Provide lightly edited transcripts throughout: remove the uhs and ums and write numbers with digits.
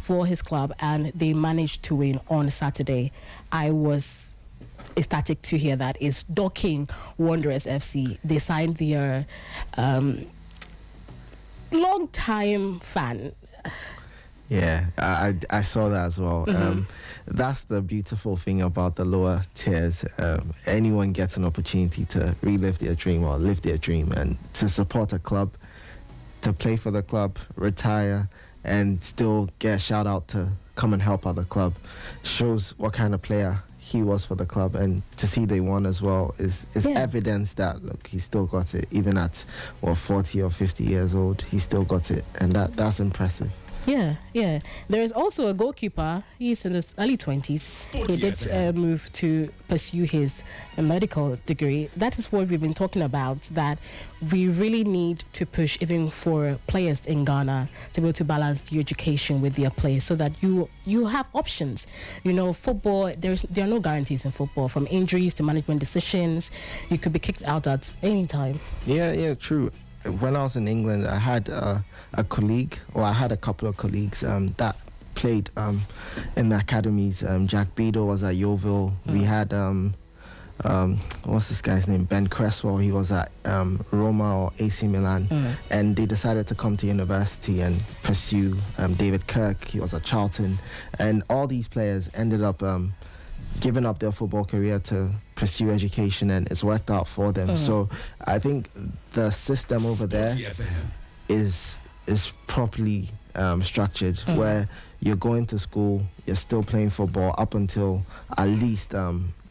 for his club, and they managed to win on Saturday. I was ecstatic to hear that. It's Dorking Wanderers FC. They signed their long-time fan. Yeah, I saw that as well. That's the beautiful thing about the lower tiers. Anyone gets an opportunity to relive their dream or live their dream, and to support a club, to play for the club, retire, and still get a shout out to come and help out the club. Shows what kind of player he was for the club, and to see they won as well is evidence that, look, he still got it. Even at 40 or 50 years old, he still got it, and that's impressive. Yeah. There is also a goalkeeper. He's in his early 20s. He did move to pursue his medical degree. That is what we've been talking about, that we really need to push even for players in Ghana to be able to balance the education with their play, so that you have options. You know, football, there are no guarantees in football, from injuries to management decisions. You could be kicked out at any time. Yeah, true. When I was in England, I had a colleague, or I had a couple of colleagues that played in the academies. Jack Beadle was at Yeovil. We had what's this guy's name? Ben Cresswell. He was at Roma or AC Milan, and they decided to come to university and pursue David Kirk. He was at Charlton, and all these players ended up giving up their football career to pursue education, and it's worked out for them. So I think the system over there is properly structured, where you're going to school, you're still playing football up until at least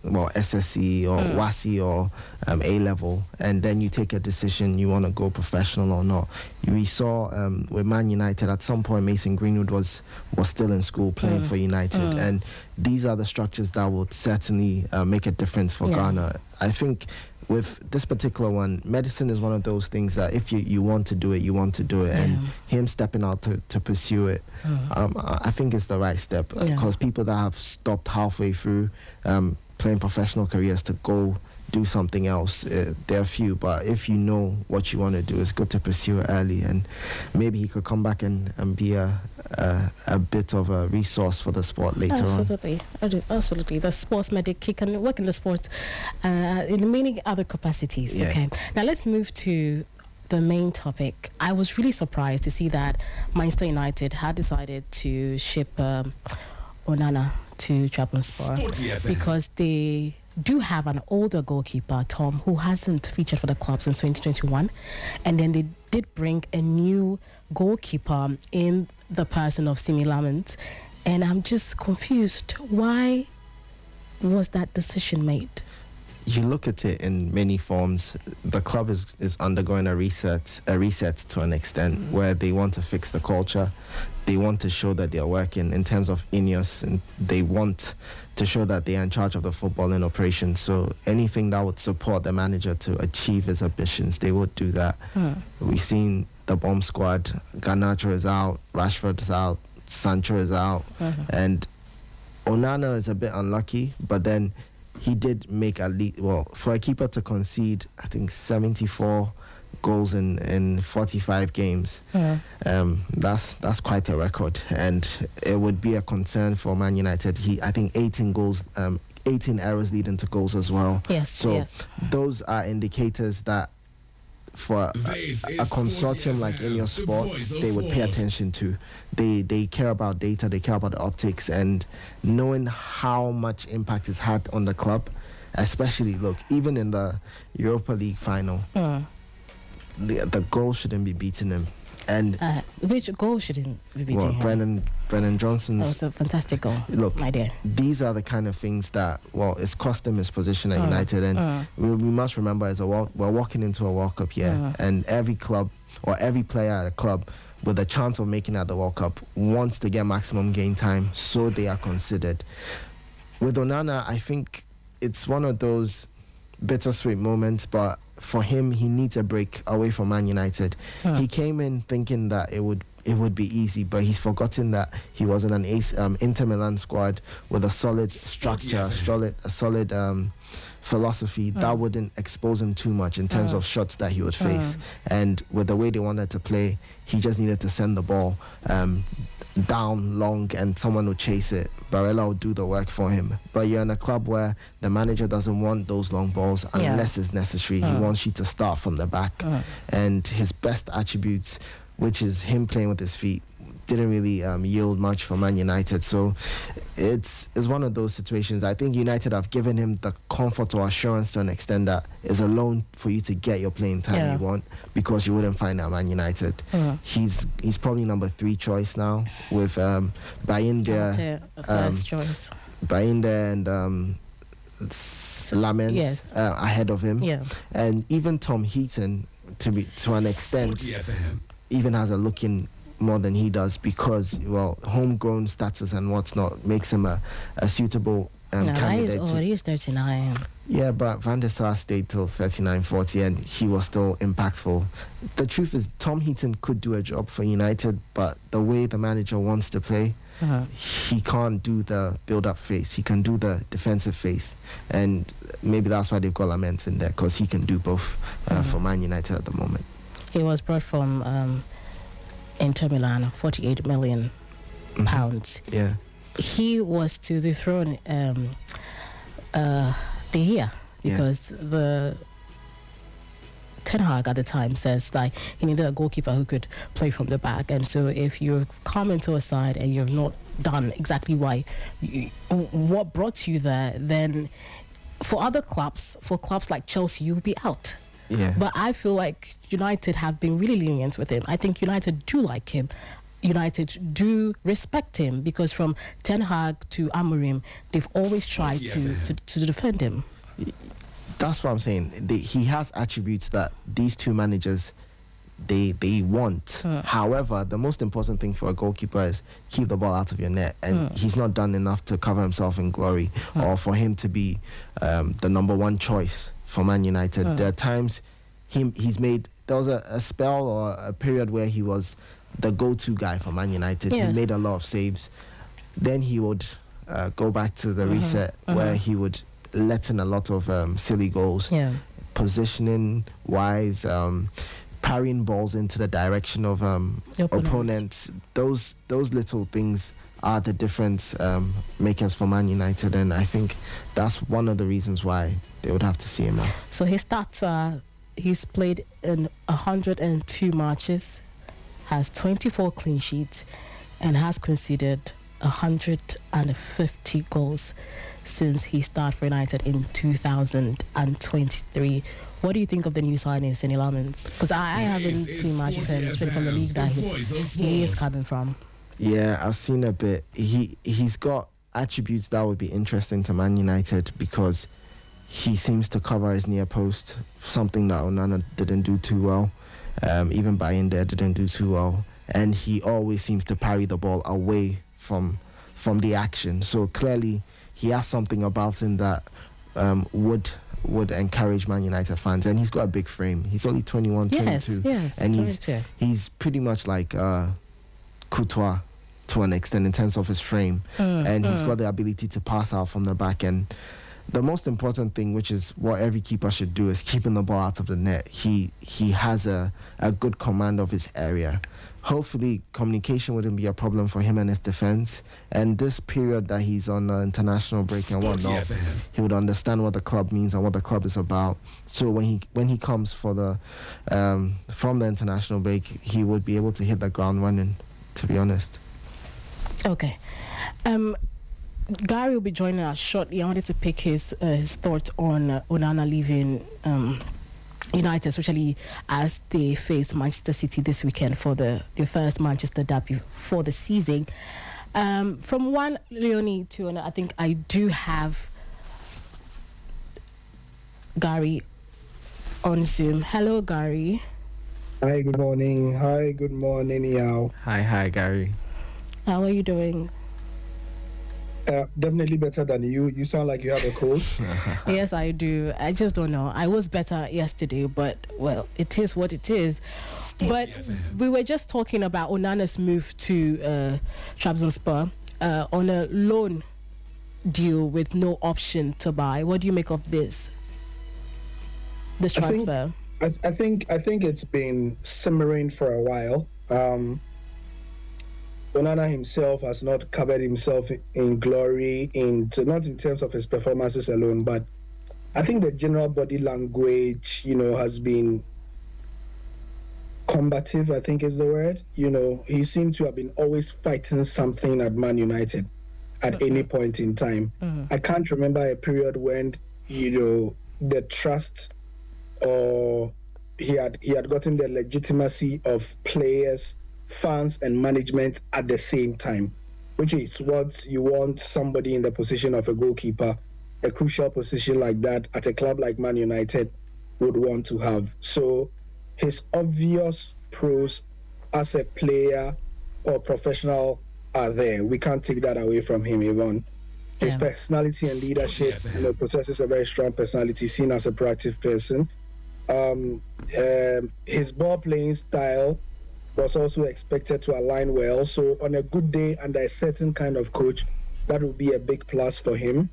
SSC or WASI or A level, and then you take a decision, you want to go professional or not. We saw with Man United, at some point Mason Greenwood was still in school playing for United, and these are the structures that would certainly make a difference for Ghana. I think with this particular one, medicine is one of those things that if you want to do it, you want to do it, and him stepping out to pursue it, I think it's the right step, because people that have stopped halfway through playing professional careers to go do something else, there are few, but if you know what you want to do, it's good to pursue it early, and maybe he could come back and be a bit of a resource for the sport later on. Absolutely. The sports medic, he can work in the sports in many other capacities. Okay, now let's move to the main topic. I was really surprised to see that Manchester United had decided to ship Onana to Trabzonspor, because they do have an older goalkeeper, Tom, who hasn't featured for the club since 2021, and then they did bring a new goalkeeper in the person of Simi Lamont, and I'm just confused. Why was that decision made? You look at it in many forms. The club is undergoing a reset to an extent, where they want to fix the culture. They want to show that they are working in terms of Ineos, and they want to show that they are in charge of the footballing operation. So anything that would support the manager to achieve his ambitions, they would do that. We've seen the bomb squad. Garnacho is out, Rashford is out, Sancho is out, and Onana is a bit unlucky, but then he did make at least, for a keeper to concede, I think 74 goals in 45 games. That's quite a record, and it would be a concern for Man United. I think 18 goals, 18 errors leading to goals as well. Those are indicators that for a consortium like Ineos Sports, they would pay attention to. They care about data, they care about the optics, and knowing how much impact it's had on the club, especially, look, even in the Europa League final, the goal shouldn't be beating him. And which goal shouldn't be beating him? Brennan Johnson's. That was a fantastic goal. Look, my dear. These are the kind of things that, it's cost him his position at United, and we must remember, we're walking into a World Cup year, and every club or every player at a club with a chance of making it at the World Cup wants to get maximum game time, so they are considered. With Onana, I think it's one of those bittersweet moments, but for him, he needs a break away from Man United. He came in thinking that it would be easy, but he's forgotten that he was in an Inter Milan squad with a solid structure, a solid philosophy, that wouldn't expose him too much in terms of shots that he would face. And with the way they wanted to play, he just needed to send the ball down long and someone would chase it. Barella would do the work for him. But you're in a club where the manager doesn't want those long balls unless it's necessary. He wants you to start from the back. And his best attributes, which is him playing with his feet, didn't really yield much for Man United. So it's one of those situations. I think United have given him the comfort or assurance to an extent that is a loan for you to get your playing time you want, because you wouldn't find at Man United. He's probably number 3 choice now, with Bayinda, first choice. Bayinda and Lamens ahead of him. And even Tom Heaton, to an extent, even has a look in more than he does, because homegrown status and what's not makes him a suitable candidate. He's 39. Yeah, but Van der Sar stayed till 39, 40 and he was still impactful. The truth is, Tom Heaton could do a job for United, but the way the manager wants to play, he can't do the build-up phase. He can do the defensive phase, and maybe that's why they've got Laments in there, because he can do both for Man United at the moment. He was brought from Inter Milan, 48 million pounds. Yeah, he was to dethrone De Gea, because the Ten Hag at the time says like he needed a goalkeeper who could play from the back, and so if you've come into a side and you've not done exactly what brought you there, then for other clubs, like Chelsea, you'll be out. Yeah. But I feel like United have been really lenient with him. I think United do like him. United do respect him, because from Ten Hag to Amorim, they've always tried to defend him. That's what I'm saying. He has attributes that these two managers they want. However, the most important thing for a goalkeeper is keep the ball out of your net, and he's not done enough to cover himself in glory or for him to be the number 1 choice for Man United. There are times he's made, there was a spell or a period where he was the go-to guy for Man United. He made a lot of saves. Then he would go back to the reset where he would let in a lot of silly goals. Positioning wise, parrying balls into the direction of opponents. Those little things are the difference makers for Man United, and I think that's one of the reasons why they would have to see him now. So his stats are, he's played in 102 matches, has 24 clean sheets, and has conceded 150 goals since he started for United in 2023. What do you think of the new signings, Senny Lamens? Because I haven't seen much of him, especially from the league that he is coming from. Yeah, I've seen a bit. He's got attributes that would be interesting to Man United, because he seems to cover his near post, something that Onana didn't do too well. Even Bayinda didn't do too well. And he always seems to parry the ball away from the action. So clearly he has something about him that would encourage Man United fans. And he's got a big frame. He's only 21, 22. Yes, and 22. He's pretty much like Courtois to an extent in terms of his frame. And he's got the ability to pass out from the back. And the most important thing, which is what every keeper should do, is keeping the ball out of the net. He has a good command of his area. Hopefully communication wouldn't be a problem for him and his defense. And this period that he's on international break and whatnot, he would understand what the club means and what the club is about. So when he comes for the from the international break, he would be able to hit the ground running, to be honest. Okay. Gary will be joining us shortly. I wanted to pick his thoughts on Onana leaving United, especially as they face Manchester City this weekend for their first Manchester derby for the season. From one Leonie to another, I think I do have Gary on Zoom. Hello, Gary. Hi, good morning. Hi, good morning, Yao. Hi, Gary. How are you doing? Definitely better than you. You sound like you have a cold. Yes, I do. I just don't know. I was better yesterday, but, well, it is what it is. But we were just talking about Onana's move to Trabzonspor on a loan deal with no option to buy. What do you make of this? this transfer? I think it's been simmering for a while. Onana himself has not covered himself in glory, not in terms of his performances alone, but I think the general body language, has been combative, I think is the word. He seemed to have been always fighting something at Man United at any point in time. I can't remember a period when, the trust or he had gotten the legitimacy of players, fans and management at the same time, which is what you want somebody in the position of a goalkeeper, a crucial position like that at a club like Man United would want to have. So his obvious pros as a player or professional are there. We can't take that away from him, Yvonne. His personality and leadership, possesses a very strong personality, seen as a proactive person. His ball playing style was also expected to align well. So on a good day under a certain kind of coach, that would be a big plus for him.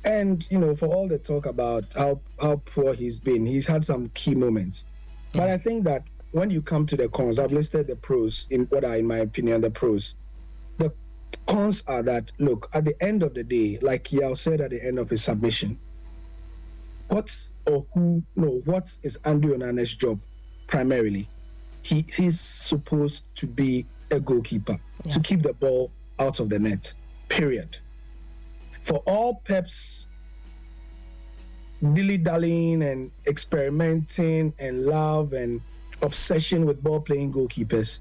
And, for all the talk about how poor he's been, he's had some key moments. But I think that when you come to the cons, I've listed the pros in what are, in my opinion, the pros. The cons are that, look, at the end of the day, like Yao said at the end of his submission, what is Andre Onana's job primarily? He's supposed to be a goalkeeper, to keep the ball out of the net, period. For all Pep's dilly-dallying and experimenting and love and obsession with ball-playing goalkeepers,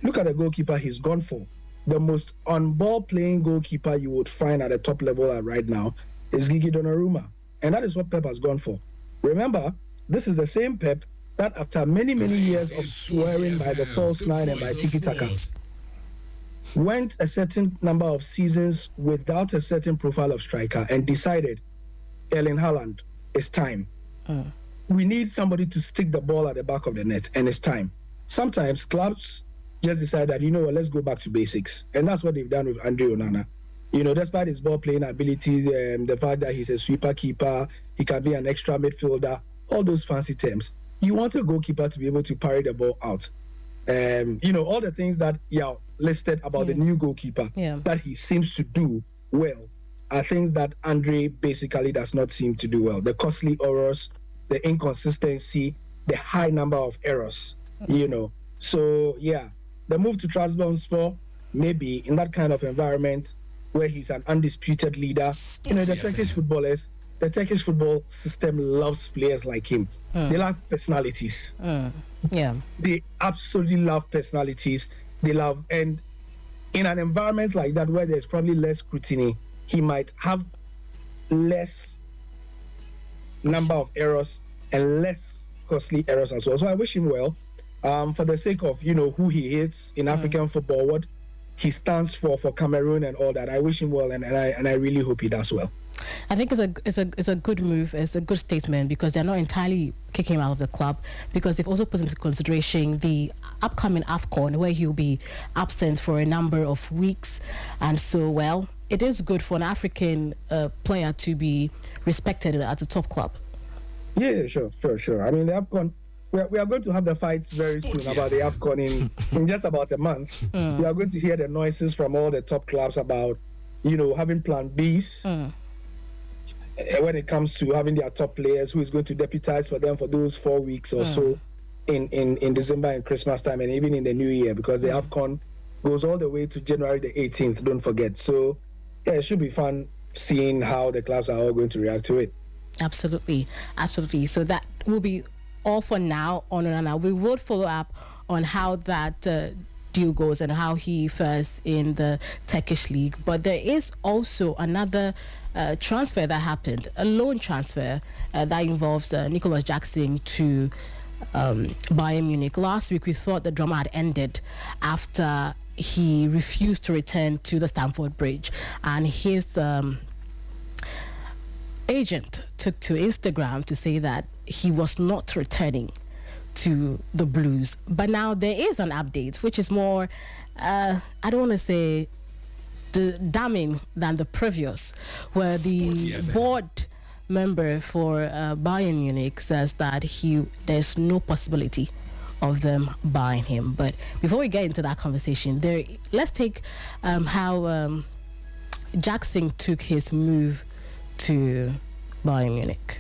look at the goalkeeper he's gone for. The most on-ball-playing goalkeeper you would find at the top level right now is Gigi Donnarumma. And that is what Pep has gone for. Remember, this is the same Pep that after many, many years of swearing by the false nine and by tiki-taka, went a certain number of seasons without a certain profile of striker and decided, Erling Haaland, it's time. We need somebody to stick the ball at the back of the net, and it's time. Sometimes clubs just decide that, let's go back to basics. And that's what they've done with Andre Onana. Despite his ball playing abilities, the fact that he's a sweeper keeper, he can be an extra midfielder, all those fancy terms. You want a goalkeeper to be able to parry the ball out. All the things that listed about the new goalkeeper that he seems to do well are things that Andre basically does not seem to do well. The costly errors, the inconsistency, the high number of errors, So, the move to Trabzonspor, maybe in that kind of environment where he's an undisputed leader, the Turkish football system loves players like him. They love personalities. They absolutely love personalities. They love, and in an environment like that where there's probably less scrutiny, he might have less number of errors and less costly errors as well. So I wish him well, for the sake of who he is in African football, what he stands for Cameroon and all that. I wish him well, and I really hope he does well. I think it's a good move. It's a good statement because they're not entirely kicking him out of the club, because they've also put into consideration the upcoming AFCON where he'll be absent for a number of weeks, and so it is good for an African player to be respected at a top club. Yeah, sure. I mean, the AFCON, we are going to have the fights very soon about the AFCON in just about a month. We are going to hear the noises from all the top clubs about, having plan Bs when it comes to having their top players, who is going to deputize for them for those 4 weeks or so in December and Christmas time, and even in the new year, because the AFCON goes all the way to January the 18th, don't forget. So, it should be fun seeing how the clubs are all going to react to it. Absolutely. So that will be all for now on Onana. We will follow up on how that deal goes and how he fares in the Turkish league. But there is also another transfer that happened, a loan transfer that involves Nicolas Jackson to Bayern Munich. Last week we thought the drama had ended after he refused to return to the Stamford Bridge, and his agent took to Instagram to say that he was not returning to the Blues. But now there is an update, which is more, I don't want to say damning than the previous, where the board member for Bayern Munich says that there's no possibility of them buying him. But before we get into that conversation, let's take how Jackson took his move to Bayern Munich.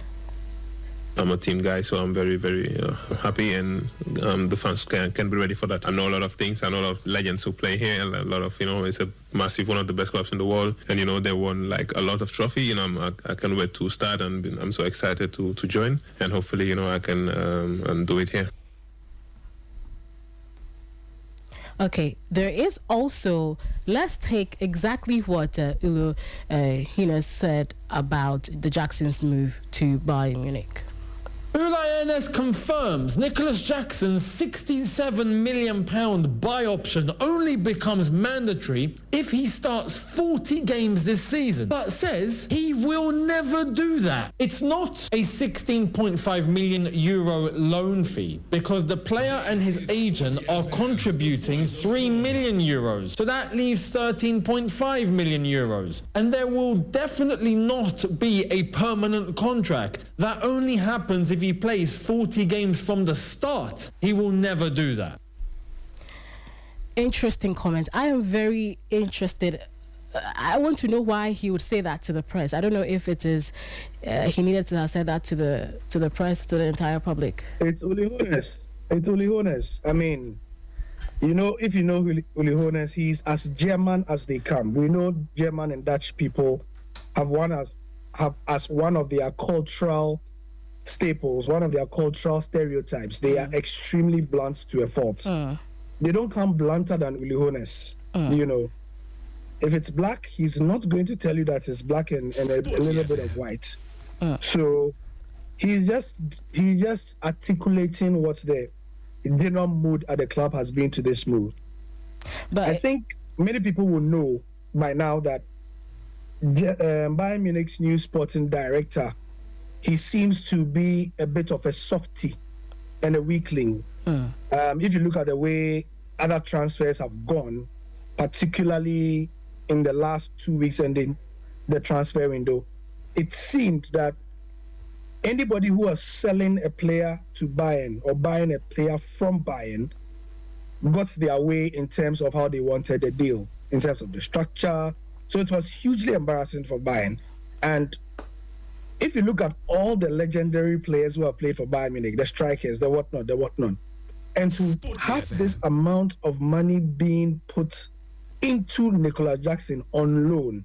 I'm a team guy, so I'm very, very happy, and the fans can be ready for that. I know a lot of things. I know a lot of legends who play here, and a lot of, it's a massive, one of the best clubs in the world, and, they won, like, a lot of trophy. I can't wait to start, and I'm so excited to join, and hopefully, I can and do it here. Okay, there is also, let's take exactly what Ulu Hines said about the Jackson's move to Bayern Munich. Ulayanes confirms Nicolas Jackson's £67 million buy option only becomes mandatory if he starts 40 games this season, but says he will never do that. It's not a €16.5 million loan fee because the player and his agent are contributing €3 million, so that leaves €13.5 million, and there will definitely not be a permanent contract. That only happens if he plays 40 games from the start. He will never do that. Interesting comments. I am very interested. I want to know why he would say that to the press. I don't know if it is he needed to have said that to the press, to the entire public. It's Uli Hoeneß. I mean, if you know Uli Hoeneß, he's as German as they come. We know German and Dutch people have as one of their cultural staples, one of their cultural stereotypes. They are extremely blunt to a fault. They don't come blunter than Uli Hoeneß. If it's black, he's not going to tell you that it's black and a little bit of white. So he's just articulating what the general mood at the club has been to this move. But I think many people will know by now that Bayern Munich's new sporting director, he seems to be a bit of a softie and a weakling. If you look at the way other transfers have gone, particularly in the last 2 weeks ending the transfer window, it seemed that anybody who was selling a player to Bayern or buying a player from Bayern got their way in terms of how they wanted the deal, in terms of the structure. So it was hugely embarrassing for Bayern. And if you look at all the legendary players who have played for Bayern Munich, the strikers, the whatnot, and to have this amount of money being put into Nicolas Jackson on loan,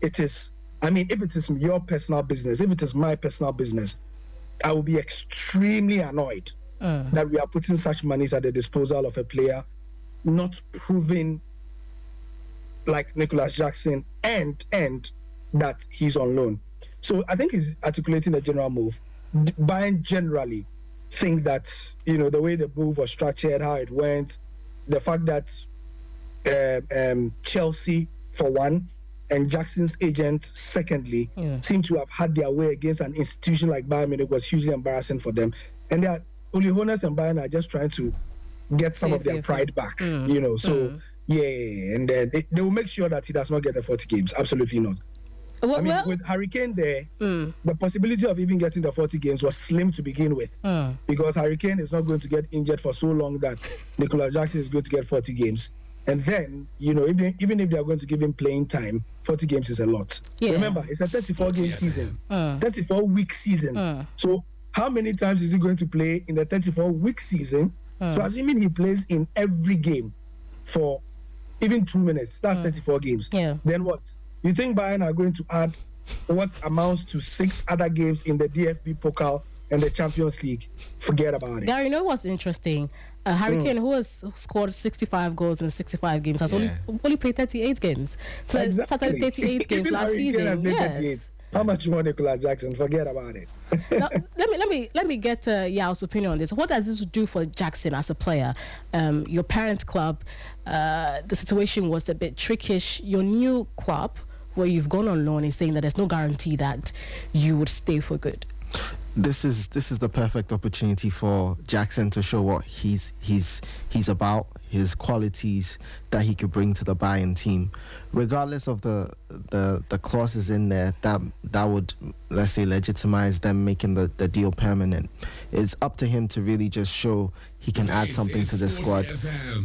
it is, if it is your personal business, if it is my personal business, I will be extremely annoyed that we are putting such monies at the disposal of a player not proven like Nicolas Jackson and that he's on loan. So I think he's articulating a general move. Bayern generally think that, the way the move was structured, how it went, the fact that Chelsea, for one, and Jackson's agent, secondly, seem to have had their way against an institution like Bayern Munich was hugely embarrassing for them. And Uli Hoeneß and Bayern are just trying to get some of their pride back, So, and they will make sure that he does not get the 40 games. Absolutely not. With Harry Kane there, the possibility of even getting the 40 games was slim to begin with, because Harry Kane is not going to get injured for so long that Nicolas Jackson is going to get 40 games. And then, even if they are going to give him playing time, 40 games is a lot. Remember, it's a 34-game season, 34-week season. So how many times is he going to play in the 34-week season? So assuming he plays in every game for even 2 minutes, that's 34 games. Then what? You think Bayern are going to add what amounts to 6 other games in the DFB Pokal and the Champions League? Forget about it. Gary, you know what's interesting? Harry Kane, who has scored 65 goals in 65 games, has only played 38 games. So started 38 games last season. Yes. How much more Nicolas Jackson? Forget about it. Now, let me get Yao's opinion on this. What does this do for Jackson as a player? Your parent club, the situation was a bit trickish. Your new club, where you've gone on loan, is saying that there's no guarantee that you would stay for good. this is the perfect opportunity for Jackson to show what he's about, his qualities that he could bring to the Bayern team, regardless of the clauses in there that would, let's say, legitimize them making the deal permanent. It's up to him to really just show he can add something to the squad.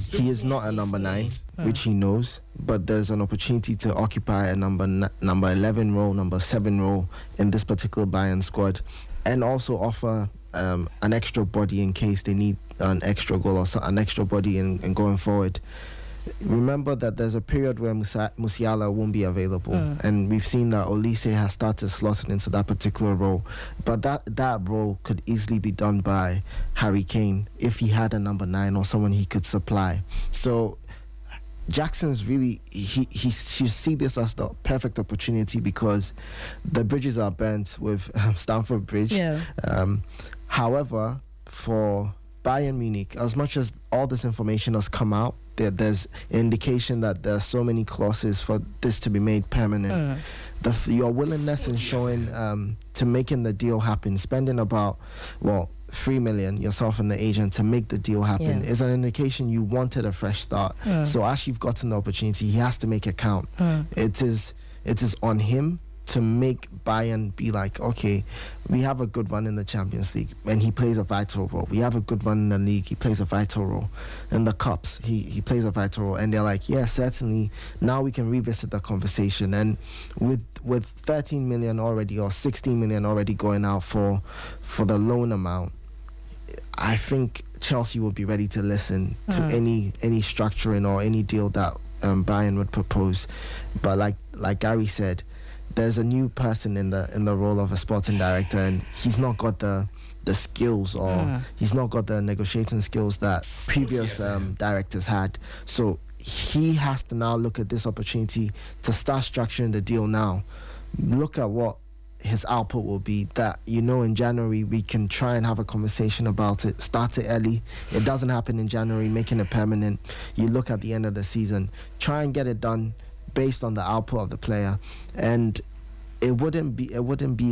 He is not a number 9, which he knows, but there's an opportunity to occupy a number 11 role, number 7 role in this particular Bayern squad, and also offer an extra body in case they need an extra goal or an extra body in going forward. Remember that there's a period where Musiala won't be available, and we've seen that Olise has started slotting into that particular role, but that role could easily be done by Harry Kane if he had a number 9 or someone he could supply. So Jackson's really, he should see this as the perfect opportunity, because the bridges are burnt with Stamford Bridge. However, for Bayern Munich, as much as all this information has come out, there's indication that there are so many clauses for this to be made permanent. Your willingness in showing to making the deal happen, spending about 3 million, yourself and the agent, to make the deal happen is an indication you wanted a fresh start. So as you've gotten the opportunity, he has to make it count. It is on him to make Bayern be like, okay, we have a good run in the Champions League and he plays a vital role. We have a good run in the league, he plays a vital role. In the cups, he plays a vital role. And they're like, yeah, certainly, now we can revisit the conversation. And with 13 million already, or 16 million already going out for the loan amount, I think Chelsea will be ready to listen to any structuring or any deal that Bayern would propose. But like Gary said, there's a new person in the role of a sporting director, and he's not got the skills, or he's not got the negotiating skills that previous directors had. So he has to now look at this opportunity to start structuring the deal now. Look at what his output will be, that in January we can try and have a conversation about it, start it early. It doesn't happen in January, making it permanent. You look at the end of the season, try and get it done based on the output of the player. And it wouldn't be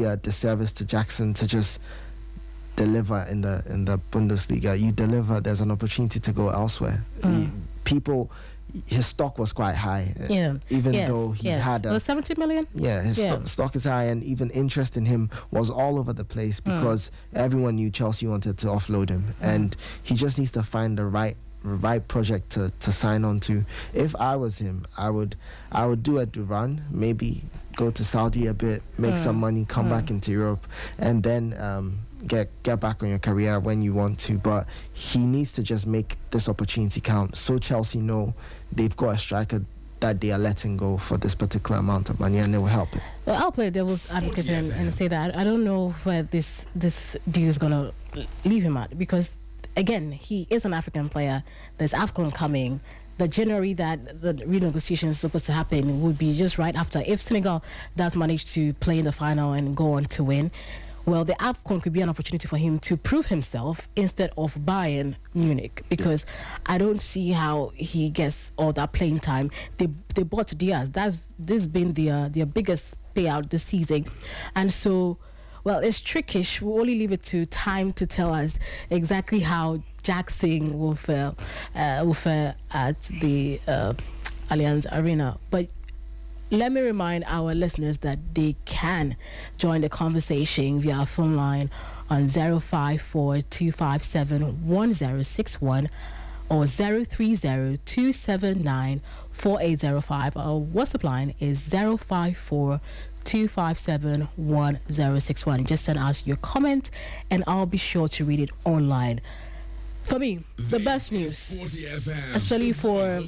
a disservice to Jackson to just deliver in the Bundesliga. You deliver, there's an opportunity to go elsewhere. His stock was quite high, even though he had was 70 million. His stock is high, and even interest in him was all over the place, because everyone knew Chelsea wanted to offload him, and he just needs to find the right project to sign on to. If I was him, I would do a Duran, maybe go to Saudi a bit, make some money, come back into Europe, and then get back on your career when you want to. But he needs to just make this opportunity count, so Chelsea know they've got a striker that they are letting go for this particular amount of money, and they will help it. Well, I'll play devil's advocate and say that I don't know where this deal is going to leave him at, because again, he is an African player. There's AFCON coming. The January that the renegotiation is supposed to happen would be just right after. If Senegal does manage to play in the final and go on to win, well, the AFCON could be an opportunity for him to prove himself instead of Bayern Munich, because I don't see how he gets all that playing time. They bought Diaz. This has been their biggest payout this season, and so, well, it's trickish. We'll only leave it to time to tell us exactly how Jackson will fare at the Allianz Arena. But let me remind our listeners that they can join the conversation via our phone line on 054-257-1061 or 030-279-4805. Our WhatsApp line is 054-257-1061. Just send us your comment and I'll be sure to read it online. For me, the best news, especially for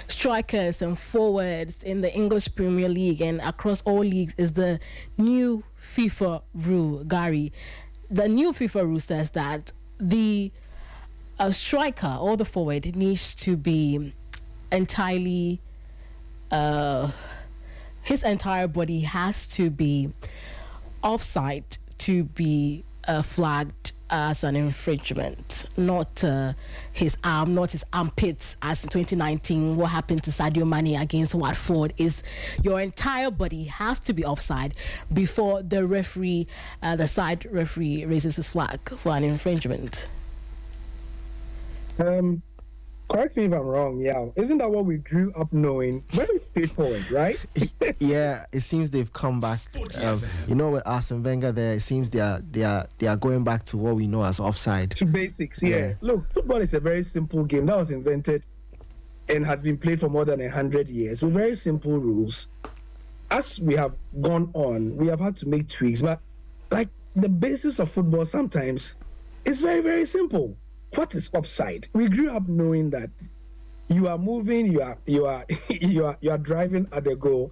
strikers and forwards in the English Premier League and across all leagues, is the new FIFA rule, Gary. The new FIFA rule says that the striker or the forward needs to be entirely, his entire body has to be offside to be flagged as an infringement, not his arm, not his armpits, as in 2019, what happened to Sadio Mane against Watford. Is your entire body has to be offside before the referee, the side referee, raises his flag for an infringement. Correct me if I'm wrong, yeah. Isn't that what we grew up knowing? Very straightforward, right? Yeah, it seems they've come back. You know, with Arsene Wenger there, it seems they are going back to what we know as offside. To basics, yeah. Look, football is a very simple game that was invented and has been played for more than 100 years with very simple rules. As we have gone on, we have had to make tweaks, but like the basis of football sometimes is very, very simple. What is offside? We grew up knowing that you are moving, you are driving at the goal.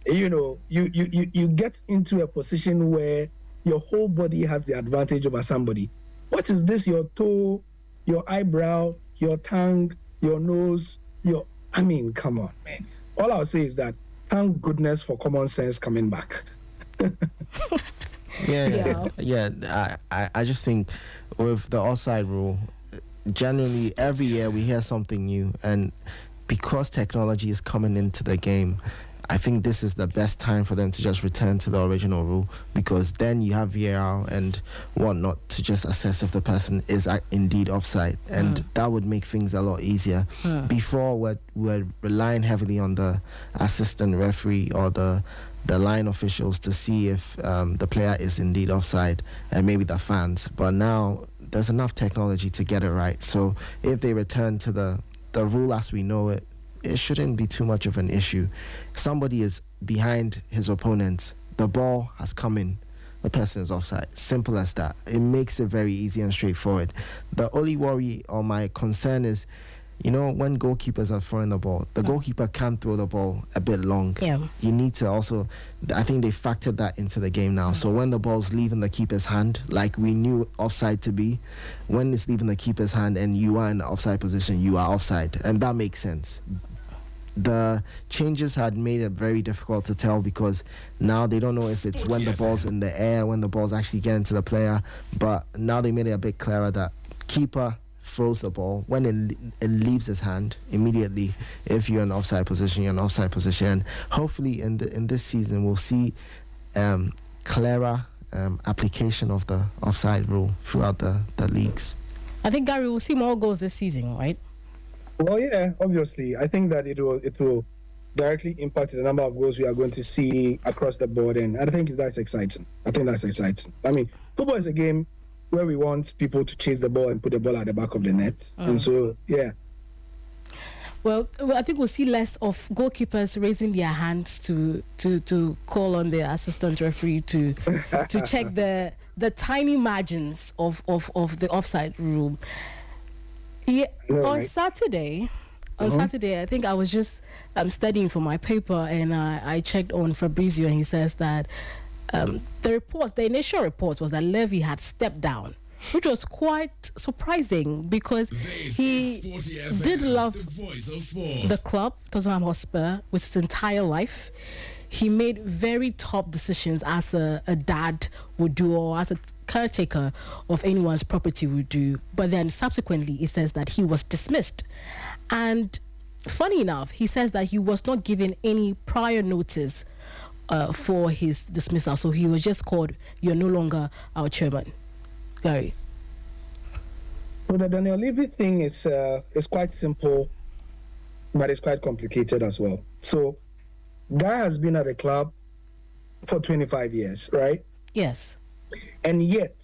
You know, you get into a position where your whole body has the advantage over somebody. What is this? Your toe, your eyebrow, your tongue, your nose, I mean, come on, man. All I'll say is that thank goodness for common sense coming back. I just think with the offside rule, generally every year we hear something new, and because technology is coming into the game, I think this is the best time for them to just return to the original rule, because then you have VAR and whatnot to just assess if the person is indeed offside, and that would make things a lot easier. Before, we're relying heavily on the assistant referee or the line officials to see if the player is indeed offside, and maybe the fans. But now there's enough technology to get it right. So if they return to the rule as we know it, it shouldn't be too much of an issue. Somebody is behind his opponent, the ball has come in, the person is offside. Simple as that. It makes it very easy and straightforward. The only worry or my concern is, you know, when goalkeepers are throwing the ball, the goalkeeper can throw the ball a bit long. Yeah. You need to also, I think they factored that into the game now. So when the ball's leaving the keeper's hand, like we knew offside to be, when it's leaving the keeper's hand and you are in the offside position, you are offside. And that makes sense. The changes had made it very difficult to tell, because now they don't know if it's when the ball's in the air, when the ball's actually getting to the player. But now they made it a bit clearer that keeper throws the ball when it leaves his hand immediately. If you're in offside position, you're in offside position. Hopefully in this season we'll see clearer application of the offside rule throughout the leagues. I think, Gary, we'll see more goals this season, right? Well, yeah, obviously. I think that it will directly impact the number of goals we are going to see across the board, and I think that's exciting. I mean, football is a game where we want people to chase the ball and put the ball at the back of the net. And so, yeah. Well, I think we'll see less of goalkeepers raising their hands to call on the assistant referee to check the tiny margins of the offside rule. Yeah, on Saturday, I think I was just studying for my paper, and I checked on Fabrizio, and he says that the initial report was that Levy had stepped down, which was quite surprising, because he did love the club, Tottenham Hotspur, with his entire life. He made very top decisions as a dad would do, or as a caretaker of anyone's property would do. But then subsequently, he says that he was dismissed. And funny enough, he says that he was not given any prior notice for his dismissal. So he was just called, "You're no longer our chairman." Gary. Well, the Daniel Levy thing is quite simple, but it's quite complicated as well. So, Guy has been at the club for 25 years, right? Yes. And yet,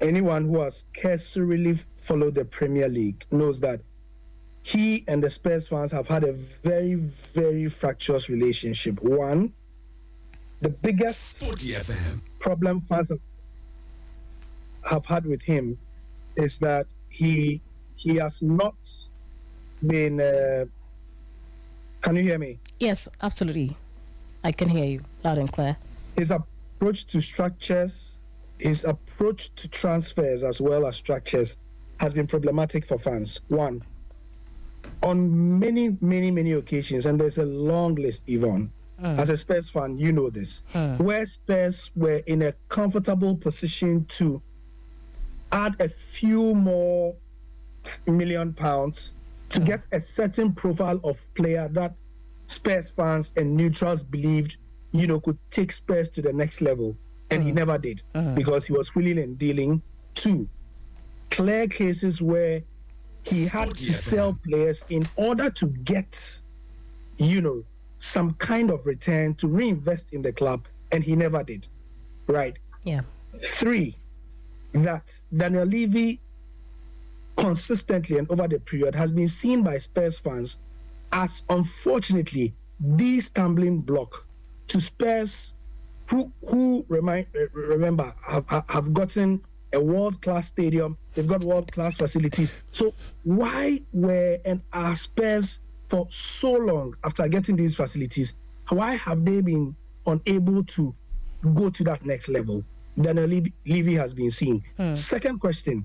anyone who has cursorily followed the Premier League knows that he and the Spurs fans have had a very, very fractious relationship. One, the biggest problem fans have had with him is that he has not been... can you hear me? Yes, absolutely. I can hear you loud and clear. His approach to structures, his approach to transfers as well as structures has been problematic for fans. One, on many, many, many occasions, and there's a long list, Yvonne, as a Spurs fan, you know this, where Spurs were in a comfortable position to add a few more £1 million to get a certain profile of player that Spurs fans and neutrals believed, could take Spurs to the next level. And he never did because he was wheeling and dealing. 2, clear cases where he had to sell players in order to get, some kind of return to reinvest in the club, and he never did. Right? Yeah. 3, that Daniel Levy consistently and over the period has been seen by Spurs fans as, unfortunately, the stumbling block to Spurs who remember have gotten a world-class stadium. They've got world-class facilities. So why were our Spurs for so long after getting these facilities, why have they been unable to go to that next level? Daniel Levy has been seen. Second question,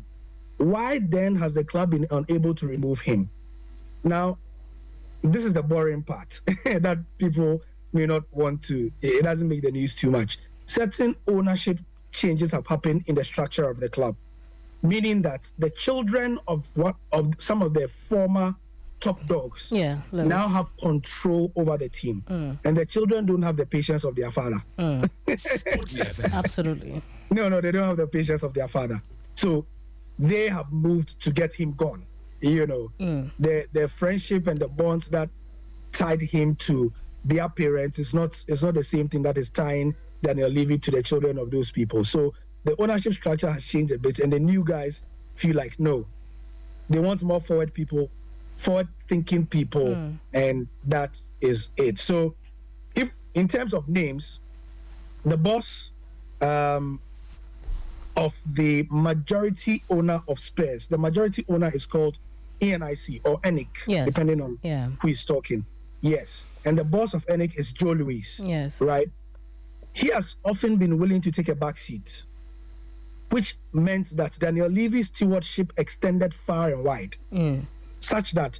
why then has the club been unable to remove him? Now, this is the boring part that people may not want to, it doesn't make the news too much. Certain ownership changes have happened in the structure of the club, meaning that the children of some of the former top dogs now have control over the team, and the children don't have the patience of their father. Absolutely. No, they don't have the patience of their father. So they have moved to get him gone. The friendship and the bonds that tied him to their parents is not the same thing that is tying Daniel Levy to the children of those people. So the ownership structure has changed a bit, and the new guys feel like, no, they want more forward-thinking people, and that is it. So if, in terms of names, the boss of the majority owner of Spurs, the majority owner is called ENIC or ENIC, depending on who is talking. Yes. And the boss of ENIC is Joe Louis. Yes. Right? He has often been willing to take a back seat, which meant that Daniel Levy's stewardship extended far and wide, such that,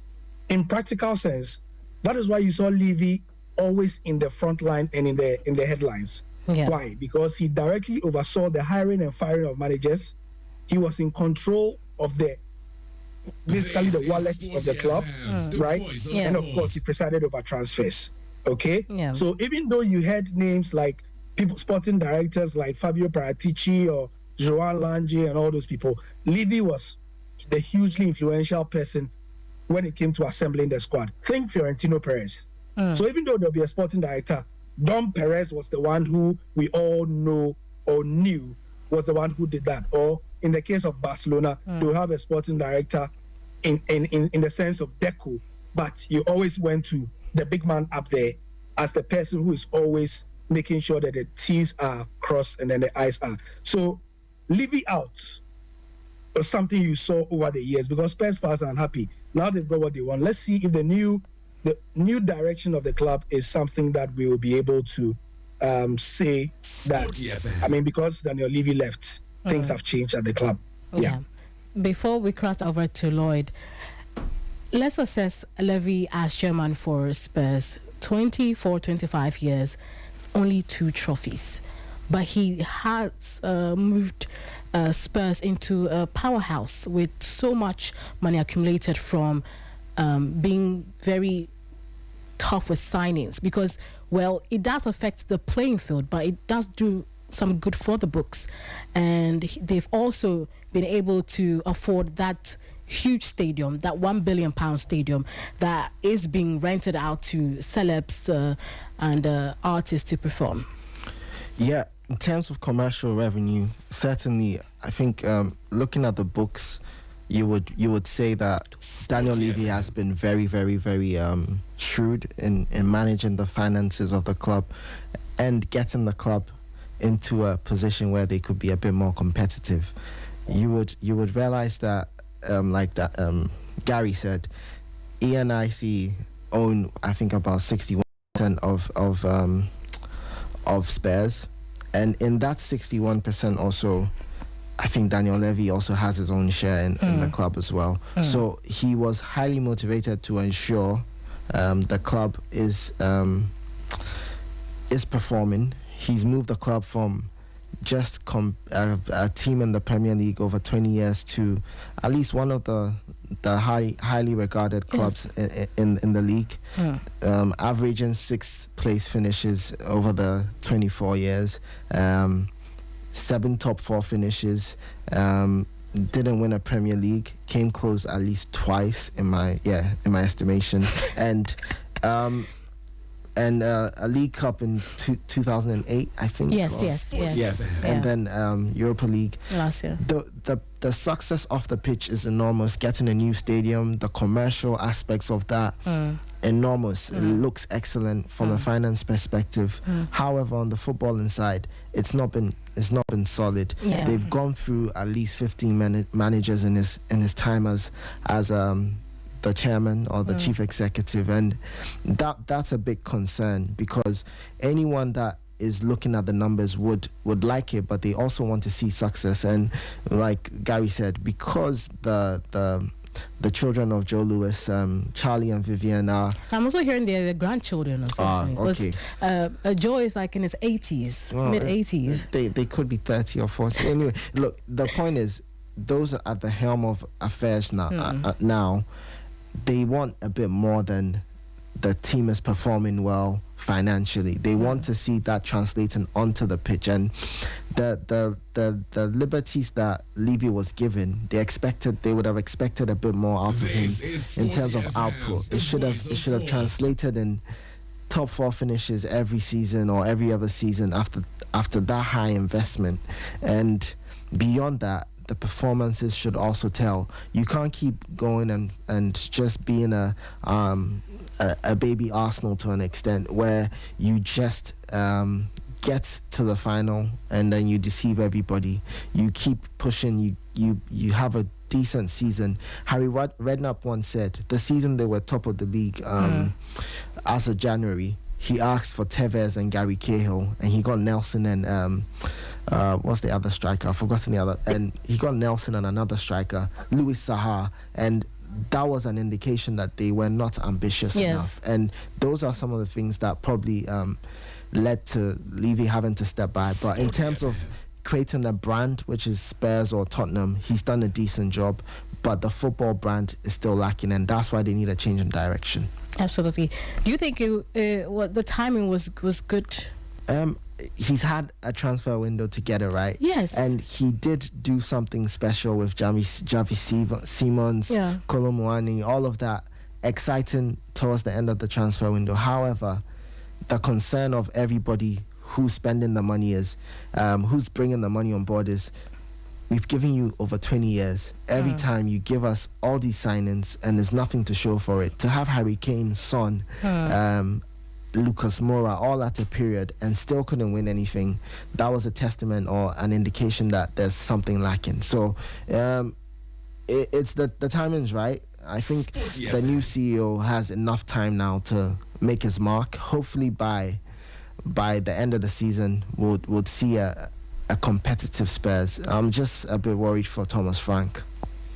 in practical sense, that is why you saw Levy always in the front line and in the headlines. Yeah. Why? Because he directly oversaw the hiring and firing of managers. He was in control of basically the wallet of the club, right? And of course, he presided over transfers. Okay? Yeah. So even though you had names like sporting directors like Fabio Paratici or Joan Lange and all those people, Levy was the hugely influential person when it came to assembling the squad. Think Fiorentino Perez. So even though there'll be a sporting director, Dom Perez was the one who we all know or knew was the one who did that. Or in the case of Barcelona, they'll have a sporting director in the sense of Deco, but you always went to the big man up there as the person who is always making sure that the T's are crossed and then the I's are. So Levy out was something you saw over the years because Spurs fans are unhappy. Now they've got what they want. Let's see if the new direction of the club is something that we will be able to say that, I mean, because Daniel Levy left, things have changed at the club. Yeah. Before we cross over to Lloyd, let's assess Levy as chairman for Spurs. 25 years, only 2 trophies. But he has moved Spurs into a powerhouse with so much money accumulated from being very tough with signings because, well, it does affect the playing field, but it does do some good for the books. And they've also been able to afford that huge stadium, that £1 billion stadium that is being rented out to celebs and artists to perform. Yeah, in terms of commercial revenue, certainly, I think looking at the books, you would say that Daniel Levy has been very, very, very shrewd in managing the finances of the club and getting the club into a position where they could be a bit more competitive. You would realize that, like that Gary said, ENIC own, I think, about 61% of Spurs, and in that 61% also, I think Daniel Levy also has his own share in the club as well. So he was highly motivated to ensure the club is performing. He's moved the club from just a team in the Premier League over 20 years to at least one of the highly regarded clubs in the league, averaging 6th place finishes over the 24 years, 7 top 4 finishes, didn't win a Premier League, came close at least twice in my estimation, and a League Cup in 2008, I think. Yes. And then Europa League last year. The success off the pitch is enormous. Getting a new stadium, the commercial aspects of that, enormous. It looks excellent from a finance perspective. However, on the footballing side, it's not been solid. Yeah. They've gone through at least 15 managers in his time as the chairman or the chief executive, and that's a big concern, because anyone that is looking at the numbers would like it, but they also want to see success. And like Gary said, because the children of Joe Lewis, Charlie and Vivian are... I'm also hearing they're grandchildren or something. Okay. Joe is like in his 80s, mid-80s. They could be 30 or 40. Anyway, look, the point is, those are at the helm of affairs now. Now, they want a bit more than the team is performing well financially. They want to see that translating onto the pitch, and the liberties that Levy was given, they would have expected a bit more out of him in terms of output. It should have translated in top 4 finishes every season or every other season after that high investment, and beyond that, the performances should also tell. You can't keep going and just being a baby Arsenal to an extent, where you just get to the final and then you deceive everybody. You keep pushing. You have a decent season. Harry Redknapp once said the season they were top of the league as of January, he asked for Tevez and Gary Cahill, and he got Nelson and what's the other striker? I've forgotten the other. And he got Nelson and another striker, Louis Saha, and that was an indication that they were not ambitious enough. And those are some of the things that probably led to Levy having to step by. But in terms of creating a brand, which is Spurs or Tottenham, he's done a decent job, but the football brand is still lacking, and that's why they need a change in direction. Absolutely. Do you think the timing was good? He's had a transfer window to get it right. Yes. And he did do something special with Javi Simons, Kolo Muani, all of that, exciting towards the end of the transfer window. However, the concern of everybody who's spending the money is, who's bringing the money on board is, we've given you over 20 years. Every time you give us all these signings and there's nothing to show for it. To have Harry Kane, Son, Lucas Moura all at a period and still couldn't win anything, that was a testament or an indication that there's something lacking. So it's the timing's right. I think the new CEO has enough time now to make his mark. Hopefully by the end of the season we'll see a competitive Spurs. I'm just a bit worried for Thomas Frank.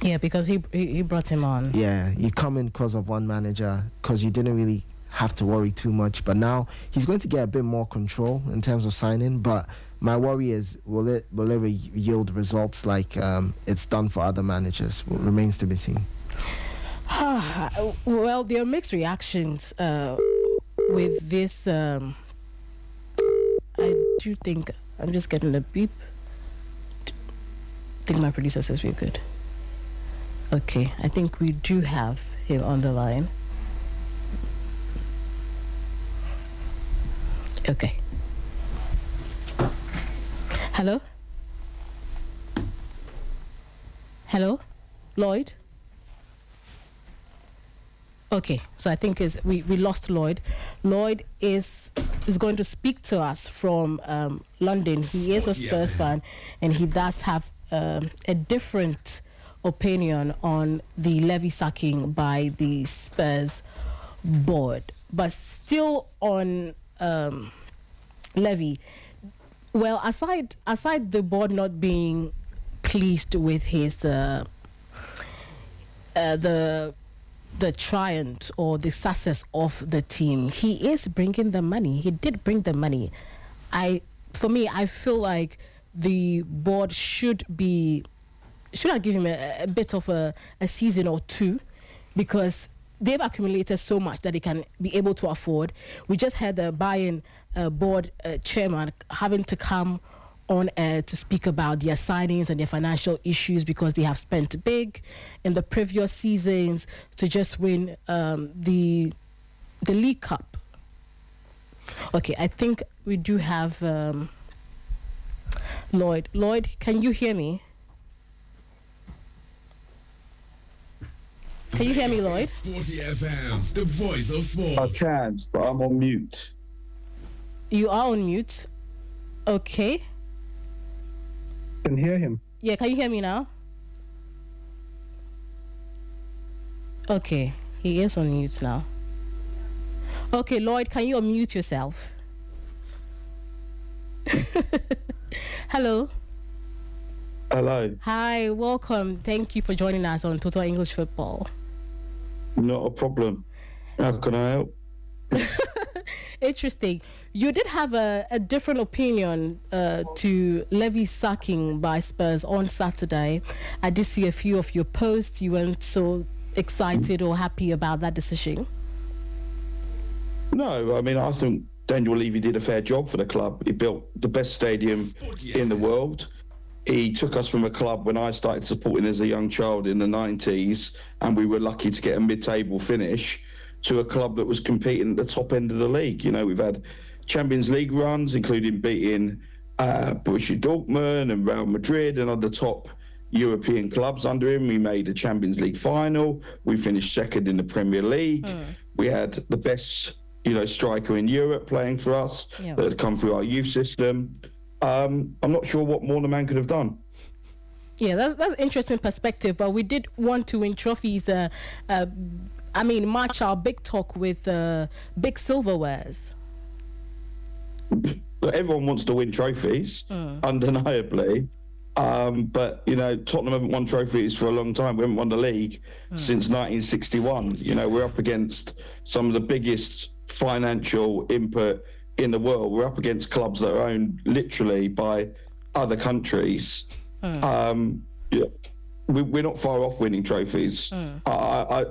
Yeah, because he brought him on. Yeah, you come in because of one manager, because you didn't really have to worry too much, but now he's going to get a bit more control in terms of signing. But my worry is, will it yield results like it's done for other managers? Remains to be seen. Well, there are mixed reactions with this. I do think I'm just getting a beep. I think my producer says we're good. Okay, I think we do have him on the line. Okay. Hello? Hello? Lloyd? Okay, so I think we lost Lloyd. Lloyd is going to speak to us from London. He is a Spurs fan, and he does have a different opinion on the Levy sacking by the Spurs board. But still on Levy, well, aside the board not being pleased with his the triumph or the success of the team, he is bringing the money. He did bring the money. I feel like the board should have given him a bit of a season or two, because they've accumulated so much that they can be able to afford. We just had the Bayern board chairman having to come on air to speak about their signings and their financial issues, because they have spent big in the previous seasons to just win the League Cup. Okay, I think we do have Lloyd. Lloyd, can you hear me? Can you hear me, Lloyd? 40 FM, the voice of sports. I can, but I'm on mute. You are on mute. Okay. Can hear him. Yeah, can you hear me now? Okay, he is on mute now. Okay, Lloyd, can you unmute yourself? Hello. Hello. Hi, welcome. Thank you for joining us on Total English Football. Not a problem. How can I help? Interesting. You did have a different opinion to Levy's sacking by Spurs on Saturday. I did see a few of your posts. You weren't so excited or happy about that decision. No, I mean, I think Daniel Levy did a fair job for the club. He built the best stadium in the world. He took us from a club when I started supporting as a young child in the 90s, and we were lucky to get a mid-table finish, to a club that was competing at the top end of the league. You know, we've had Champions League runs, including beating Borussia Dortmund and Real Madrid and other top European clubs under him. We made a Champions League final. We finished second in the Premier League. We had the best, striker in Europe playing for us that had come through our youth system. I'm not sure what more the man could have done. Yeah, that's an interesting perspective, but we did want to win trophies. Match our big talk with big silverwares. Everyone wants to win trophies, undeniably. But, Tottenham haven't won trophies for a long time. We haven't won the league since 1961. We're up against some of the biggest financial input in the world. We're up against clubs that are owned literally by other countries. We're not far off winning trophies. I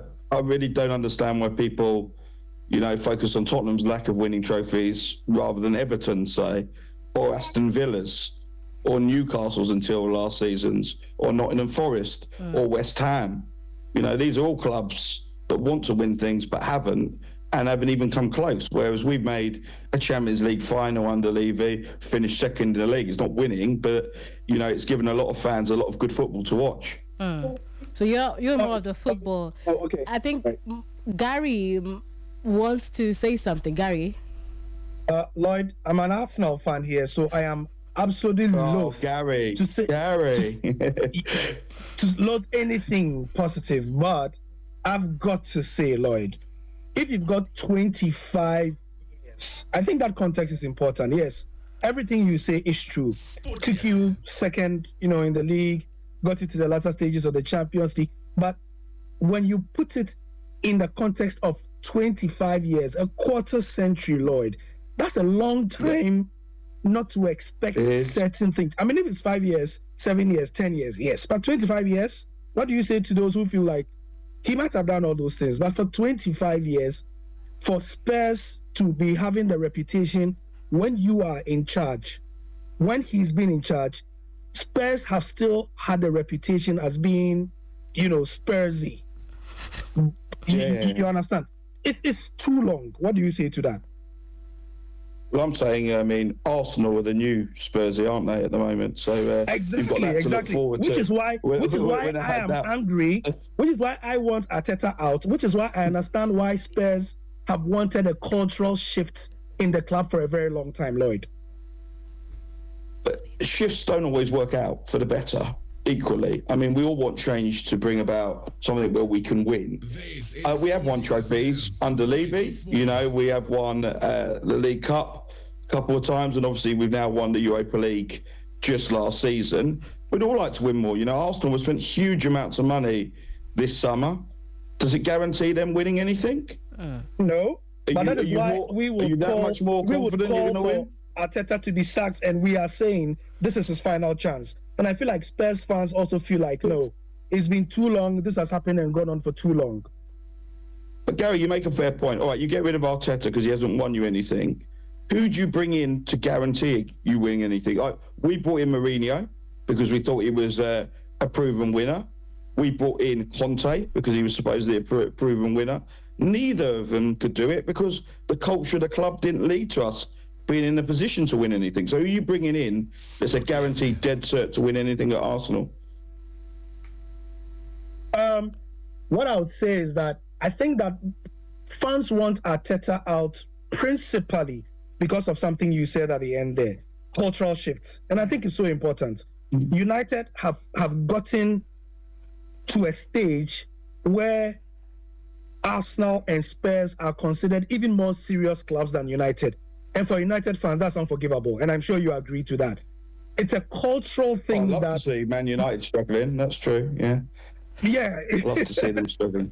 really don't understand why people, focus on Tottenham's lack of winning trophies rather than Everton, say, or Aston Villa's, or Newcastle's until last season's, or Nottingham Forest, or West Ham. These are all clubs that want to win things but haven't, and haven't even come close. Whereas we've made a Champions League final under Levy, finished second in the league. It's not winning, but it's given a lot of fans a lot of good football to watch. So you're more of the football. Okay. I think Gary wants to say something. Gary. Lloyd, I'm an Arsenal fan here, so I am absolutely loath to say to loathe anything positive, but I've got to say, Lloyd, if you've got 25 years, I think that context is important. Yes, everything you say is true. Took you second, in the league, got you to the latter stages of the Champions League. But when you put it in the context of 25 years, a quarter century, Lloyd, that's a long time not to expect certain things. I mean, if it's 5 years, 7 years, 10 years, yes. But 25 years, what do you say to those who feel like he might have done all those things? But for 25 years, for Spurs to be having the reputation when you are in charge, when he's been in charge, Spurs have still had the reputation as being, Spursy. You understand? It's too long. What do you say to that? Well, I'm saying, Arsenal are the new Spursy, aren't they, at the moment? So you've got that to look forward to. Which is why I am angry. Which is why I want Arteta out. Which is why I understand why Spurs have wanted a cultural shift in the club for a very long time, Lloyd. But shifts don't always work out for the better. Equally, I mean, we all want change to bring about something where we can win. We have won trophies under Levy. We have won the League Cup a couple of times, and obviously we've now won the Europa League just last season. We'd all like to win more. Arsenal have spent huge amounts of money this summer. Does it guarantee them winning anything? No. But that is why we will are you that much more confident you're going to win? Arteta to be sacked, and we are saying this is his final chance. And I feel like Spurs fans also feel like, no, it's been too long. This has happened and gone on for too long. But Gary, you make a fair point. All right, you get rid of Arteta because he hasn't won you anything. Who do you bring in to guarantee you winning anything? We brought in Mourinho because we thought he was a proven winner. We brought in Conte because he was supposedly a proven winner. Neither of them could do it because the culture of the club didn't lead to us being in a position to win anything. So who are you bringing in that's a guaranteed dead cert to win anything at Arsenal? What I would say is that I think that fans want Arteta out principally because of something you said at the end there, cultural shifts. And I think it's so important. United have gotten to a stage where Arsenal and Spurs are considered even more serious clubs than United. And for United fans, that's unforgivable. And I'm sure you agree to that. It's a cultural thing. I'd love to see Man United struggling. That's true, yeah. Yeah. I'd love to see them struggling.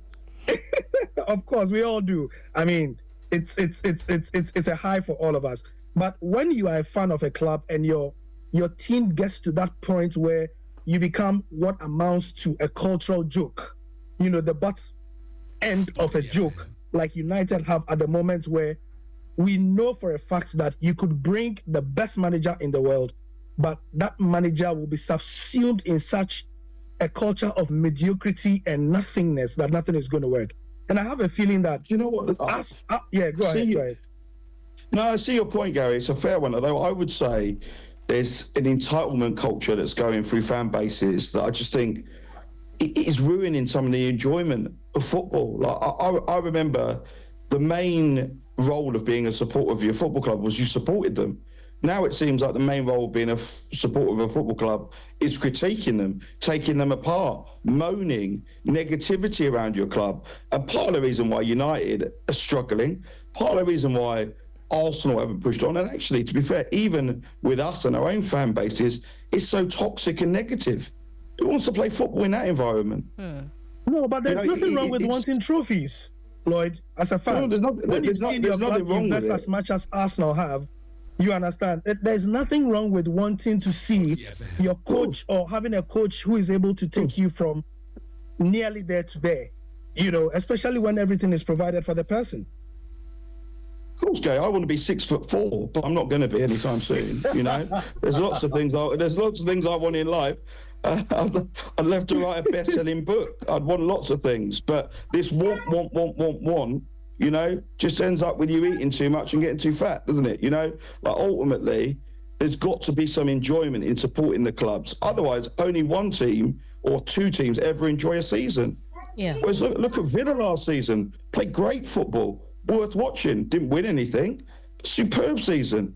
Of course, we all do. I mean, it's a high for all of us. But when you are a fan of a club and your team gets to that point where you become what amounts to a cultural joke, the butt end of a joke, like United have at the moment, where we know for a fact that you could bring the best manager in the world, but that manager will be subsumed in such a culture of mediocrity and nothingness that nothing is going to work. And I have a feeling that, you know what? Go ahead. No, I see your point, Gary. It's a fair one. Although I would say there's an entitlement culture that's going through fan bases that I just think it is ruining some of the enjoyment of football. Like I remember the main role of being a supporter of your football club was you supported them. Now it seems like the main role of being a supporter of a football club is critiquing them, taking them apart, moaning, negativity around your club. And part of the reason why United are struggling, part of the reason why Arsenal haven't pushed on, and actually, to be fair, even with us and our own fan bases, it's so toxic and negative. Who wants to play football in that environment? No, but there's nothing wrong with wanting trophies, Lloyd, as a fan. No, when you've seen your club invest as much as Arsenal have, you understand. There's nothing wrong with wanting to see your coach or having a coach who is able to take you from nearly there to there, especially when everything is provided for the person. Of course, Gary, I want to be 6'4", but I'm not going to be anytime soon. There's lots of things. I want in life. I'd love to write a best-selling book. I'd want lots of things, but this want, just ends up with you eating too much and getting too fat, doesn't it? Like ultimately, there's got to be some enjoyment in supporting the clubs. Otherwise, only one team or two teams ever enjoy a season. Yeah. Whereas look at Villa last season. Played great football, worth watching. Didn't win anything. Superb season.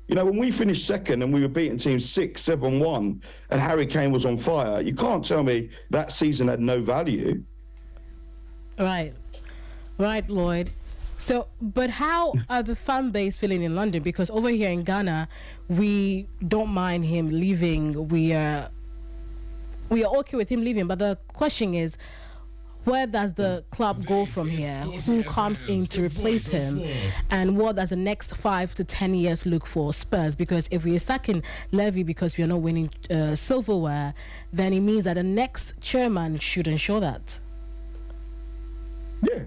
When we finished second and we were beating teams 6-7-1 and Harry Kane was on fire, you can't tell me that season had no value. Right, Lloyd. So, but how are the fan base feeling in London? Because over here in Ghana, we don't mind him leaving. We are okay with him leaving. But the question is, where does the club go from here? Who comes in to replace him? And what does the next 5 to 10 years look for Spurs? Because if we are sacking Levy because we are not winning silverware, then it means that the next chairman should ensure that. Yeah.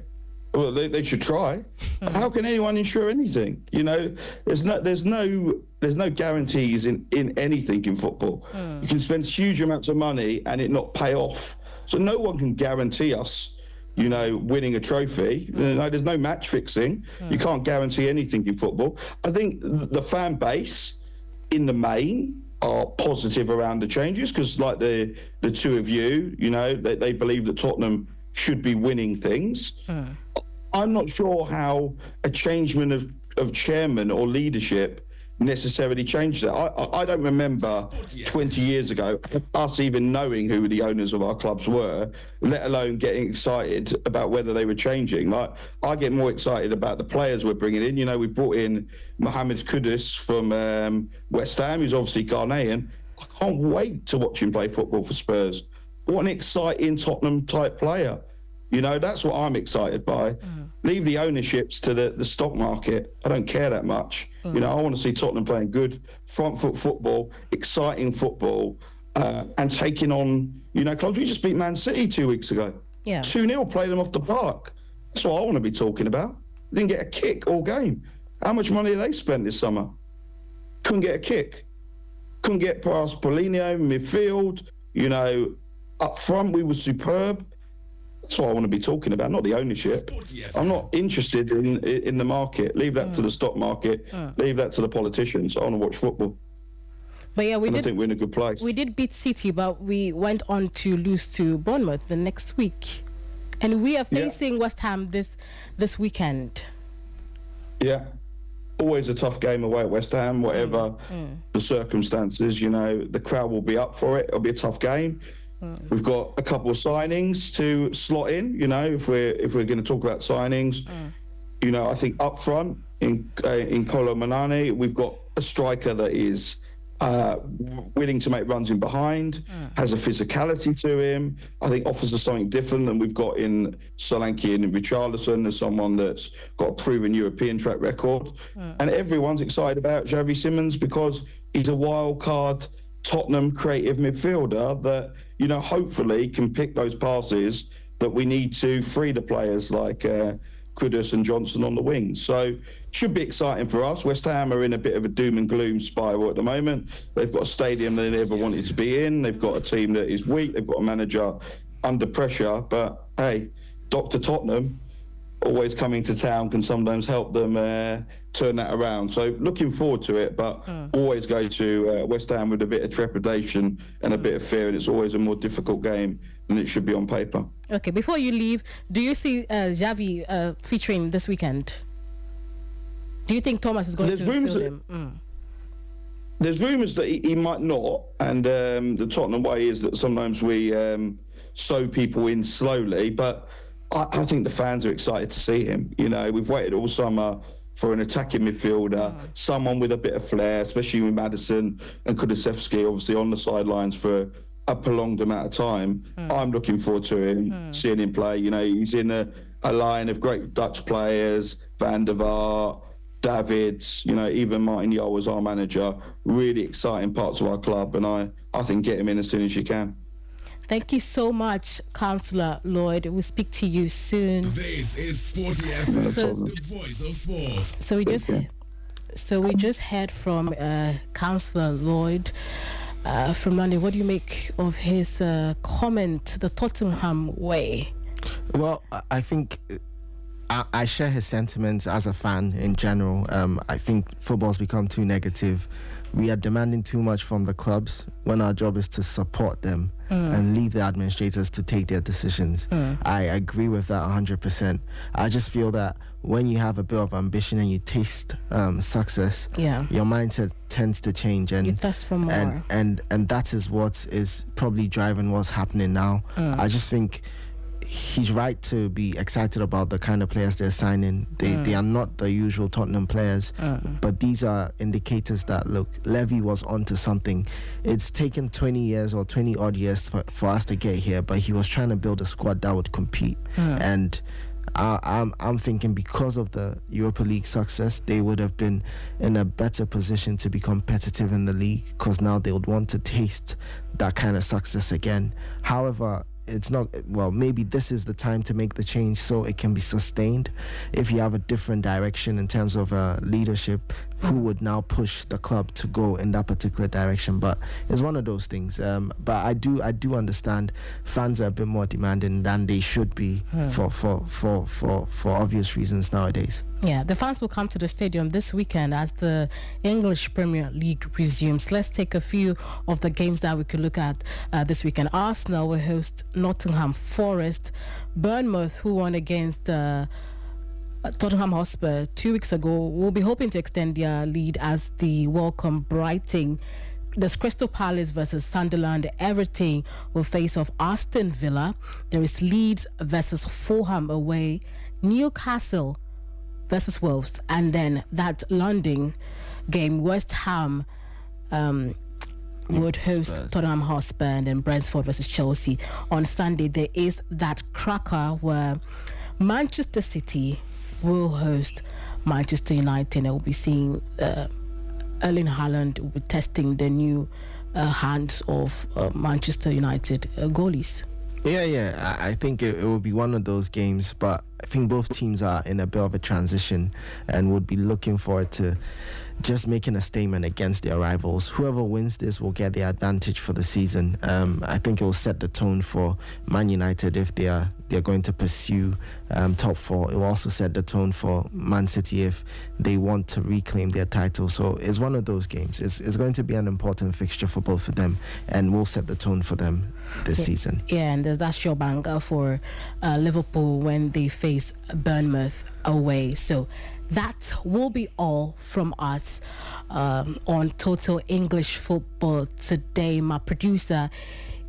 Well, they should try. How can anyone ensure anything? There's no guarantees in anything in football. You can spend huge amounts of money and it not pay off. So no one can guarantee us, winning a trophy. There's no match fixing. You can't guarantee anything in football. I think the fan base, in the main, are positive around the changes because, like the two of you, they believe that Tottenham should be winning things. I'm not sure how a changement of chairman or leadership necessarily changes that. I don't remember 20 years ago us even knowing who the owners of our clubs were, let alone getting excited about whether they were changing. Like, I get more excited about the players we're bringing in. We brought in Mohamed Kudus from West Ham, who's obviously Ghanaian. I can't wait to watch him play football for Spurs. What an exciting Tottenham-type player. You know, that's what I'm excited by. Leave the ownerships to the stock market. I don't care that much. You know, I want to see Tottenham playing good front foot football, exciting football, and taking on, you know, clubs. We just beat Man City 2 weeks ago. Yeah. 2-0, played them off the park. That's what I want to be talking about. Didn't get a kick all game. How much money have they spent this summer? Couldn't get a kick. Couldn't get past Paulinho, midfield. You know, up front, we were superb. That's what I want to be talking about, not the ownership. I'm not interested in the market. Leave that to the stock market. Leave that to the politicians. I want to watch football. But yeah, I think we're in a good place. We did beat City, but we went on to lose to Bournemouth the next week. And we are facing West Ham this weekend. Yeah. Always a tough game away at West Ham, whatever the circumstances, you know, the crowd will be up for it. It'll be a tough game. We've got a couple of signings to slot in, you know, if we're going to talk about signings. You know, I think up front in Kolo Manane, we've got a striker that is willing to make runs in behind, has a physicality to him. I think offers us something different than we've got in Solanke and Richarlison, as someone that's got a proven European track record. And everyone's excited about Xavi Simons because he's a wild card Tottenham creative midfielder that, you know, hopefully can pick those passes that we need to free the players like Kudus and Johnson on the wings. So should be exciting for us. West Ham are in a bit of a doom and gloom spiral at the moment. They've got a stadium they never wanted to be in. They've got a team that is weak. They've got a manager under pressure. But hey, Dr. Tottenham always coming to town can sometimes help them turn that around. So looking forward to it, but always go to West Ham with a bit of trepidation and a bit of fear, and it's always a more difficult game than it should be on paper. Okay, before you leave, do you see Xavi featuring this weekend? Do you think Thomas is going to field him? There's rumours that he might not, and the Tottenham way is that sometimes we sow people in slowly, but I think the fans are excited to see him. You know, we've waited all summer for an attacking midfielder, someone with a bit of flair, especially with Maddison and Kulusevski obviously on the sidelines for a prolonged amount of time. I'm looking forward to him, seeing him play. You know, he's in a line of great Dutch players, Van der Vaart, Davids, you know, even Martin Jol was our manager. Really exciting parts of our club, and I think get him in as soon as you can. Thank you so much, Councillor Lloyd. We'll speak to you soon. This is Sporty FM, the voice of sports. So we just heard from Councillor Lloyd from London. What do you make of his comment, the Tottenham way? Well, I think I share his sentiments as a fan in general. I think football's become too negative. We are demanding too much from the clubs when our job is to support them and leave the administrators to take their decisions. I agree with that 100%. I just feel that when you have a bit of ambition and you taste success, your mindset tends to change, and you thirst for more. And that is what is probably driving what's happening now. I just think he's right to be excited about the kind of players they're signing. They are not the usual Tottenham players, but these are indicators that, look, Levy was onto something. It's taken 20 years or 20 odd years for us to get here, but he was trying to build a squad that would compete. And I'm thinking because of the Europa League success, they would have been in a better position to be competitive in the league, because now they would want to taste that kind of success again. However, it's not, well, maybe this is the time to make the change so it can be sustained. If you have a different direction in terms of leadership, who would now push the club to go in that particular direction? But it's one of those things. But I do understand fans are a bit more demanding than they should be for obvious reasons nowadays. Yeah, the fans will come to the stadium this weekend as the English Premier League resumes. Let's take a few of the games that we could look at this weekend. Arsenal will host Nottingham Forest. Bournemouth, who won against Tottenham Hotspur 2 weeks ago, will be hoping to extend their lead as they welcome Brighton. There's Crystal Palace versus Sunderland. Everton will face off Aston Villa. There is Leeds versus Fulham away. Newcastle versus Wolves, and then that London game, West Ham would host Tottenham Hotspur, and then Brentford versus Chelsea. On Sunday, there is that cracker where Manchester City will host Manchester United, and we'll be seeing Erling Haaland will be testing the new hands of Manchester United goalies. Yeah. I think it will be one of those games, but I think both teams are in a bit of a transition and would be looking forward to just making a statement against their rivals. Whoever wins this will get the advantage for the season. I think it will set the tone for Man United if they're going to pursue top four. It will also set the tone for Man City if they want to reclaim their title. So it's one of those games. It's going to be an important fixture for both of them, and will set the tone for them this season. Yeah, and there's that sure banger for Liverpool when they face Bournemouth away. So that will be all from us on Total English Football today. My producer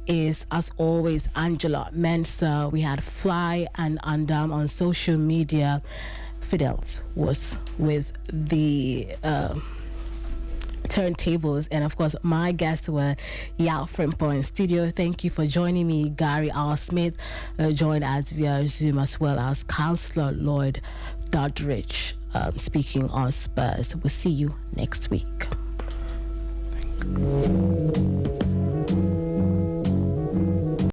is, as always, Angela Mensah. We had Fly and Andam on social media. Fidels was with the turntables, and of course my guests were Yao Frimpo in studio. Thank you for joining me. Gary R. Smith joined us via Zoom, as well as Councillor Lloyd Doddridge speaking on Spurs. We'll see you next week.